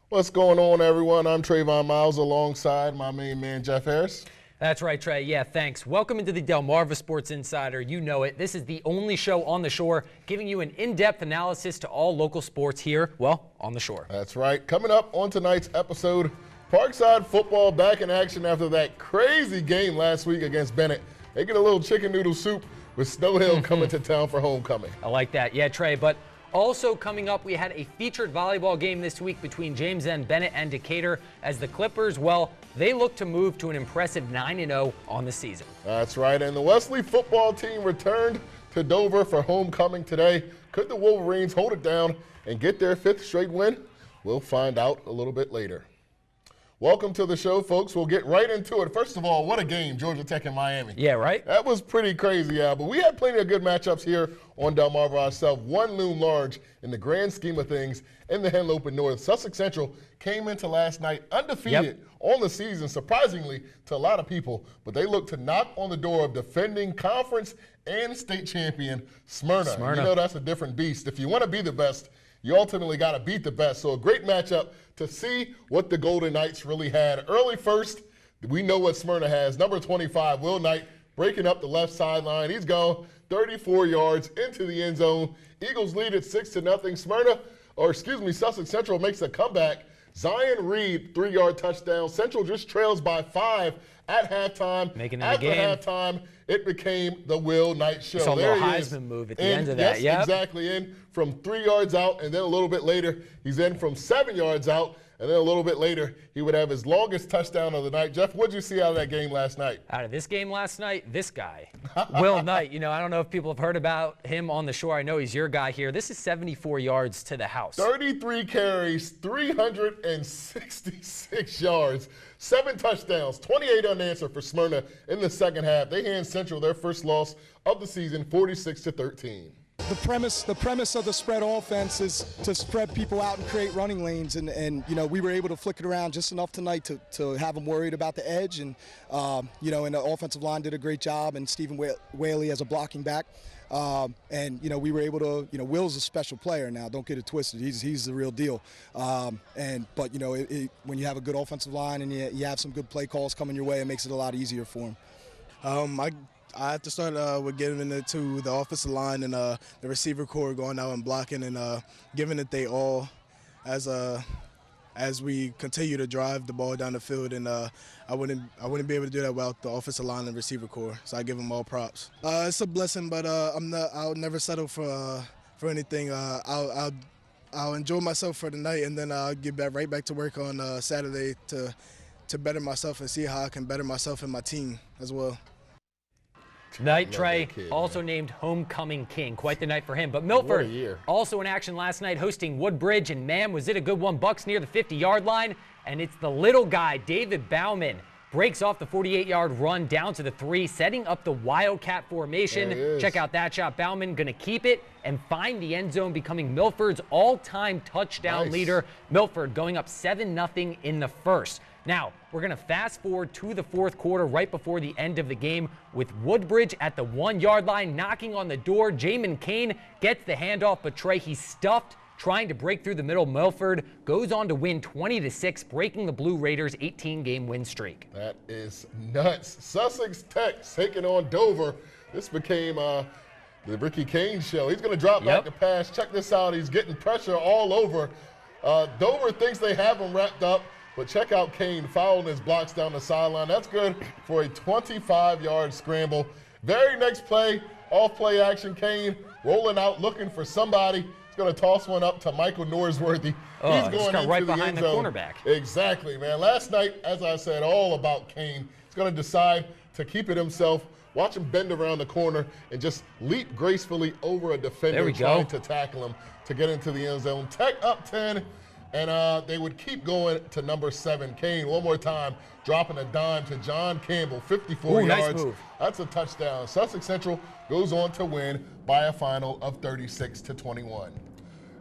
What's going on, everyone? I'm Trayvon Miles alongside my main man, Jeff Harris. That's right, Trey. Yeah, thanks. Welcome into the Delmarva Sports Insider. You know it. This is the only show on the shore giving you an in-depth analysis to all local sports here, well, on the shore. That's right. Coming up on tonight's episode, Parkside football back in action after that crazy game last week against Bennett. They get a little chicken noodle soup with Snow Hill coming to town for homecoming. I like that. Yeah, Trey, but also coming up, we had a featured volleyball game this week between James N. Bennett and Decatur as the Clippers, well, they look to move to an impressive 9-0 on the season. That's right, and the Wesley football team returned to Dover for homecoming today. Could the Wolverines hold it down and get their 5th straight win? We'll find out a little bit later. Welcome to the show, folks. We'll get right into it. First of all, what a game, Georgia Tech and Miami. Yeah, right? That was pretty crazy, yeah. But we had plenty of good matchups here on Delmarva ourselves. One loom large in the grand scheme of things in the Henlopen North. Sussex Central came into last night undefeated on the season, surprisingly to a lot of people. But they looked to knock on the door of defending conference and state champion Smyrna. You know that's a different beast. If you want to be the best, you ultimately got to beat the best. So a great matchup to see what the Golden Knights really had. Early first, we know what Smyrna has. Number 25, Will Knight, breaking up the left sideline. He's gone 34 yards into the end zone. Eagles lead it 6-0. Sussex Central makes a comeback. Zion Reed, 3-yard touchdown. Central just trails by 5 at halftime. Making it After a game. halftime, it became the Will Knight show. Saw a there little he is. Heisman move at the end of that. Yes, exactly. In from 3 yards out, and then a little bit later, he's in from 7 yards out, and then a little bit later, he would have his longest touchdown of the night. Jeff, what did you see out of that game last night? Out of this game last night, this guy, Will Knight. You know, I don't know if people have heard about him on the shore. I know he's your guy here. This is 74 yards to the house. 33 carries, 366 yards, 7 touchdowns, 28 unanswered for Smyrna in the second half. They hand Central their first loss of the season, 46-13. The premise of the spread offense is to spread people out and create running lanes, and you know, we were able to flick it around just enough tonight to have them worried about the edge, and you know, and the offensive line did a great job, and Stephen Whaley as a blocking back, and you know, we were able to, you know, Will's a special player now, don't get it twisted, he's the real deal, but you know, when you have a good offensive line and you have some good play calls coming your way, it makes it a lot easier for him. I have to start with getting into the offensive line and the receiver core, going out and blocking and giving it they all as we continue to drive the ball down the field. And I wouldn't be able to do that without the offensive line and receiver core. So I give them all props. It's a blessing, but I'll never settle for anything. I'll enjoy myself for the night, and then I'll get right back to work on Saturday to better myself and see how I can better myself and my team as well. Tonight, Trey, also named Homecoming King. Quite the night for him. But Milford, also in action last night, hosting Woodbridge. And, man, was it a good one. Bucks near the 50-yard line. And it's the little guy, David Bauman, breaks off the 48-yard run down to the 3, setting up the Wildcat formation. Check out that shot. Bauman going to keep it and find the end zone, becoming Milford's all-time touchdown leader. Milford going up 7-0 in the first. Now, we're going to fast forward to the fourth quarter right before the end of the game with Woodbridge at the 1-yard line knocking on the door. Jamin Kane gets the handoff, but Trey, he's stuffed trying to break through the middle. Milford goes on to win 20-6, breaking the Blue Raiders' 18-game win streak. That is nuts. Sussex Tech taking on Dover. This became the Ricky Kane show. He's going to drop back the pass. Check this out. He's getting pressure all over. Dover thinks they have him wrapped up. But check out Kane fouling his blocks down the sideline. That's good for a 25-yard scramble. Very next play, off-play action, Kane rolling out, looking for somebody. He's going to toss one up to Michael Norsworthy. He's going into right behind the cornerback. Exactly, man. Last night, as I said, all about Kane. He's going to decide to keep it himself. Watch him bend around the corner and just leap gracefully over a defender trying to tackle him to get into the end zone. Tech up 10. And they would keep going to number 7. Kane, one more time, dropping a dime to John Campbell, 54 yards. Nice move. That's a touchdown. Sussex Central goes on to win by a final of 36-21.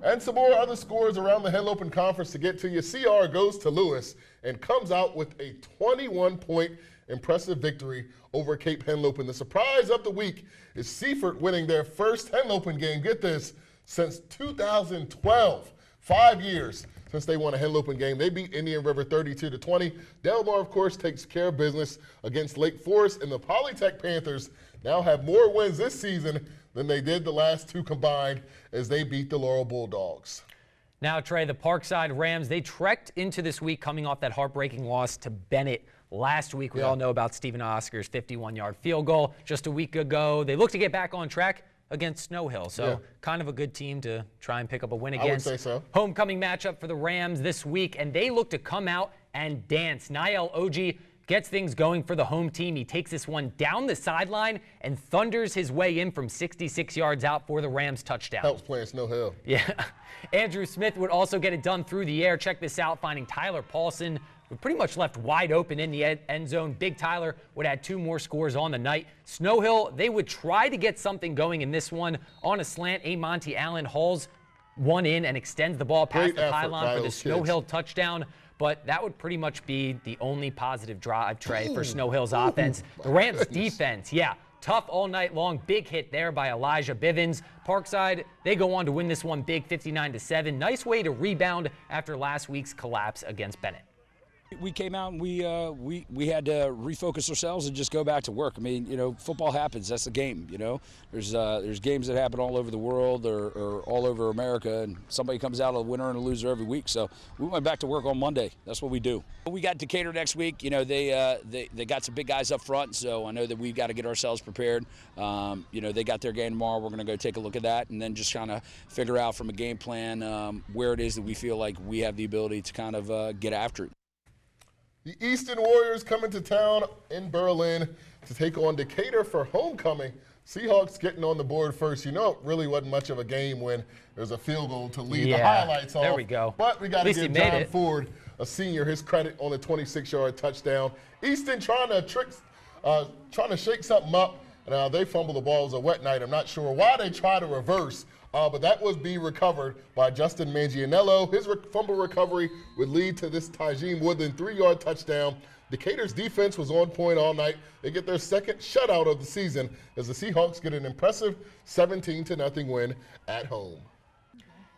And some more other scores around the Henlopen Conference to get to you. CR goes to Lewis and comes out with a 21-point impressive victory over Cape Henlopen. The surprise of the week is Seaford winning their first Henlopen game, get this, since 2012. 5 years since they won a Henlopen game. They beat Indian River 32-20. Delmar, of course, takes care of business against Lake Forest, and the Polytech Panthers now have more wins this season than they did the last 2 combined as they beat the Laurel Bulldogs. Now, Trey, the Parkside Rams, they trekked into this week coming off that heartbreaking loss to Bennett last week. We all know about Stephen Oscar's 51-yard field goal just a week ago. They look to get back on track against Snow Hill, so kind of a good team to try and pick up a win against. I would say so. Homecoming matchup for the Rams this week, and they look to come out and dance. Niall Oji gets things going for the home team. He takes this one down the sideline and thunders his way in from 66 yards out for the Rams touchdown. Helps playing Snow Hill. Yeah. Andrew Smith would also get it done through the air. Check this out, finding Tyler Paulson, who pretty much left wide open in the end zone. Big Tyler would add 2 more scores on the night. Snow Hill, they would try to get something going in this one. On a slant, A. Monty Allen hauls one in and extends the ball past the pylon for the Snow Hill touchdown. But that would pretty much be the only positive drive, Trey, for Snow Hill's offense. The Rams' defense, tough all night long. Big hit there by Elijah Bivens. Parkside, they go on to win this one big, 59-7. Nice way to rebound after last week's collapse against Bennett. We came out and we had to refocus ourselves and just go back to work. I mean, you know, football happens. That's the game. You know, there's games that happen all over the world or all over America, and somebody comes out a winner and a loser every week. So we went back to work on Monday. That's what we do. We got Decatur next week. You know, they got some big guys up front, so I know that we've got to get ourselves prepared. You know, they got their game tomorrow. We're going to go take a look at that and then just kind of figure out from a game plan where it is that we feel like we have the ability to kind of get after it. The Easton Warriors coming to town in Berlin to take on Decatur for homecoming. Seahawks getting on the board first. You know, it really wasn't much of a game when there's a field goal to lead the highlights off. There we go. But we got to give John Ford, a senior, his credit on the 26-yard touchdown. Easton trying to shake something up. Now, they fumbled the ball. It was a wet night. I'm not sure why they try to reverse. But that was being recovered by Justin Mangianello. His fumble recovery would lead to this Tajim Woodland 3-yard touchdown. Decatur's defense was on point all night. They get their second shutout of the season as the Seahawks get an impressive 17-0 win at home.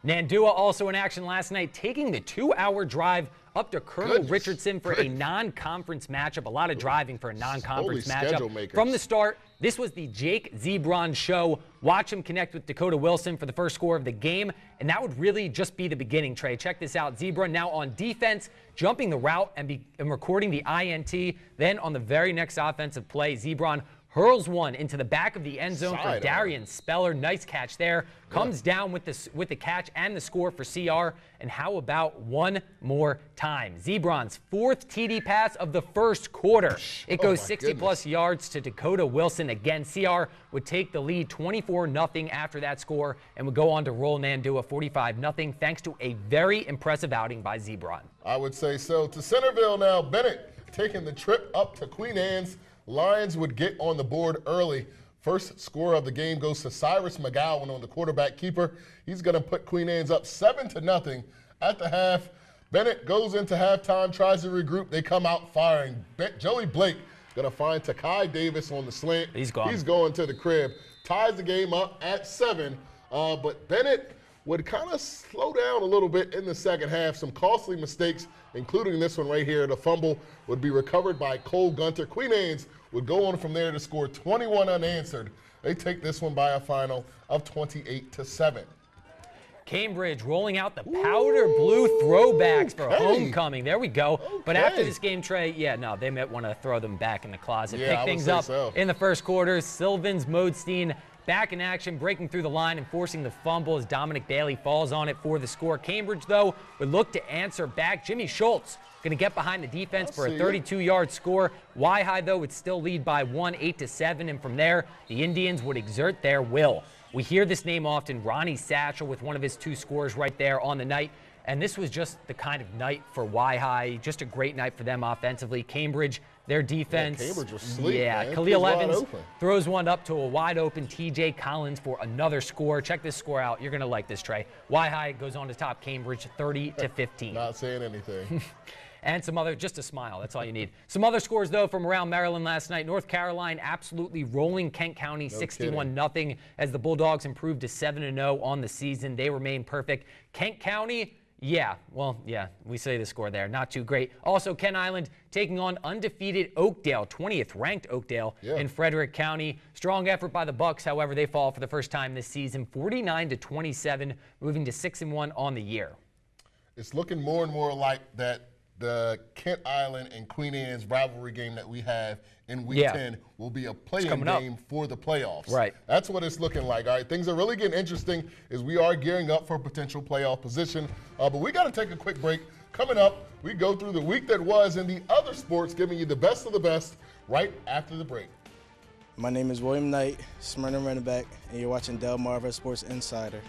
Nandua also in action last night, taking the 2-hour drive up to Colonel Richardson for a non-conference matchup. A lot of driving for a non-conference matchup. From the start, this was the Jake Zebron show. Watch him connect with Dakota Wilson for the first score of the game, and that would really just be the beginning, Trey. Check this out. Zebron now on defense, jumping the route and recording the INT. Then on the very next offensive play, Zebron hurls one into the back of the end zone for Darian Speller. Nice catch there. Comes down with the catch and the score for CR. And how about one more time? Zebron's 4th TD pass of the first quarter. It goes 60-plus yards to Dakota Wilson. Again, CR would take the lead 24-0 after that score and would go on to roll Nandua 45-0 thanks to a very impressive outing by Zebron. I would say so. To Centerville now. Bennett taking the trip up to Queen Anne's. Lions would get on the board early. First score of the game goes to Cyrus McGowan on the quarterback keeper. He's going to put Queen Anne's up 7-0 at the half. Bennett goes into halftime, tries to regroup. They come out firing. Joey Blake going to find Takai Davis on the slant. He's gone. He's going to the crib. Ties the game up at 7. But Bennett would kind of slow down a little bit in the second half. Some costly mistakes, including this one right here. The fumble would be recovered by Cole Gunter. Queen Anne's would go on from there to score 21 unanswered. They take this one by a final of 28-7. Cambridge rolling out the powder blue throwbacks for homecoming. There we go. But after this game, Trey, they might want to throw them back in the closet. Pick things up in the first quarter. Sylvans Modestein back in action, breaking through the line and forcing the fumble as Dominic Bailey falls on it for the score. Cambridge, though, would look to answer back. Jimmy Schultz going to get behind the defense for a 32-yard score. Y-High, though, would still lead by 1, 8-7, and from there, the Indians would exert their will. We hear this name often, Ronnie Satchel, with one of his 2 scores right there on the night. And this was just the kind of night for Y-High, just a great night for them offensively. Cambridge, their defense. Cambridge was asleep, man. Khalil Evans throws one up to a wide-open TJ Collins for another score. Check this score out. You're going to like this, Trey. Y-High goes on to top Cambridge 30-15. Not saying anything. And some other, just a smile, that's all you need. Some other scores, though, from around Maryland last night. North Carolina absolutely rolling Kent County 61-0 as the Bulldogs improved to 7-0 on the season. They remain perfect. Kent County, yeah, we say the score there. Not too great. Also, Kent Island taking on undefeated Oakdale, 20th ranked Oakdale in Frederick County. Strong effort by the Bucks. However, they fall for the first time this season, 49-27, moving to 6-1 on the year. It's looking more and more like that the Kent Island and Queen Anne's rivalry game that we have in Week 10 will be a play-in game for the playoffs. Right. That's what it's looking like. All right, things are really getting interesting as we are gearing up for a potential playoff position. But we got to take a quick break. Coming up, we go through the week that was in the other sports, giving you the best of the best right after the break. My name is William Knight, Smyrna running back, and you're watching Delmarva Sports Insider.